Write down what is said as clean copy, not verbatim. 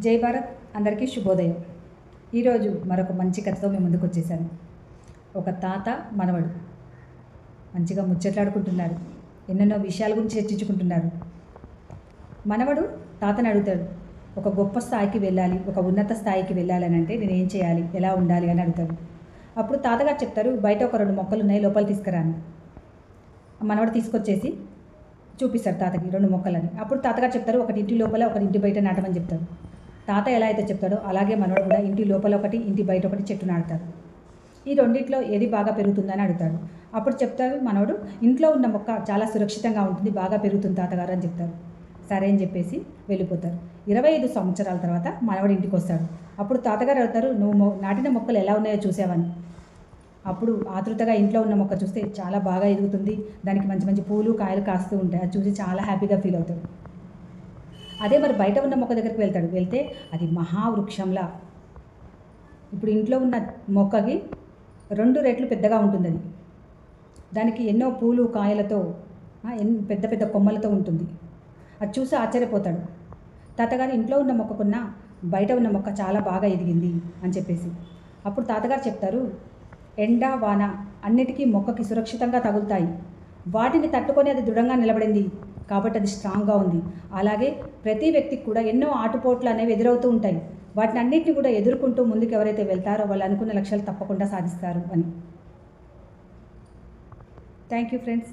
జై భారత్, అందరికీ శుభోదయం. ఈరోజు మరొక మంచి కథతో మేము ముందుకు వచ్చేసాను. ఒక తాత మనవడు మంచిగా ముచ్చట్లాడుకుంటున్నారు. ఎన్నెన్నో విషయాల గురించి చర్చించుకుంటున్నారు. మనవడు తాతని అడుగుతాడు, ఒక గొప్ప స్థాయికి వెళ్ళాలి, ఒక ఉన్నత స్థాయికి వెళ్ళాలని అంటే నేను ఏం చేయాలి, ఎలా ఉండాలి అని అడుగుతాడు. అప్పుడు తాతగారు చెప్తారు, బయట ఒక 2 మొక్కలు ఉన్నాయి, లోపల తీసుకురాను. మనవడు తీసుకొచ్చేసి చూపిస్తాడు తాతకి 2 మొక్కలని. అప్పుడు తాతగారు చెప్తారు, ఒకటి ఇంటి లోపల, ఒకటి ఇంటి బయట నాటమని చెప్తారు. తాత ఎలా అయితే చెప్తాడో అలాగే మనవడు కూడా ఇంటి లోపల ఒకటి, ఇంటి బయట ఒకటి చెట్టు నాటుతారు. ఈ రెండిట్లో ఏది బాగా పెరుగుతుందని అడుగుతాడు. అప్పుడు చెప్తారు మనవడు, ఇంట్లో ఉన్న మొక్క చాలా సురక్షితంగా ఉంటుంది, బాగా పెరుగుతుంది తాతగారు అని చెప్తారు. సరే అని చెప్పేసి వెళ్ళిపోతారు. 25 సంవత్సరాల తర్వాత మనవడు ఇంటికి వస్తాడు. అప్పుడు తాతగారు అడుగుతారు, నువ్వు నాటిన మొక్కలు ఎలా ఉన్నాయో చూసావని. అప్పుడు ఆతృతగా ఇంట్లో ఉన్న మొక్క చూస్తే చాలా బాగా ఎదుగుతుంది, దానికి మంచి మంచి పూలు కాయలు కాస్తూ ఉంటాయి. అది చూసి చాలా హ్యాపీగా ఫీల్ అవుతాడు. అదే మరి బయట ఉన్న మొక్క దగ్గరికి వెళ్తే అది మహావృక్షంలా, ఇప్పుడు ఇంట్లో ఉన్న మొక్కకి 2 రెట్లు పెద్దగా ఉంటుంది. అది దానికి ఎన్నో పూలు కాయలతో పెద్ద పెద్ద కొమ్మలతో ఉంటుంది. అది చూసి ఆశ్చర్యపోతాడు. తాతగారు ఇంట్లో ఉన్న మొక్కకున్న బయట ఉన్న మొక్క చాలా బాగా ఎదిగింది అని చెప్పేసి. అప్పుడు తాతగారు చెప్తారు, ఎండ వాన అన్నిటికీ మొక్కకి సురక్షితంగా తగులుతాయి, వాటిని తట్టుకొని అది దృఢంగా నిలబడింది కాబట్టి అది స్ట్రాంగ్గా ఉంది. అలాగే ప్రతి వ్యక్తికి కూడా ఎన్నో ఆటుపోట్లు అనేవి ఎదురవుతూ ఉంటాయి. వాటిని అన్నింటినీ కూడా ఎదుర్కొంటూ ముందుకు ఎవరైతే వెళ్తారో వాళ్ళు అనుకున్న లక్ష్యాలు తప్పకుండా సాధిస్తారు అని. Thank you friends.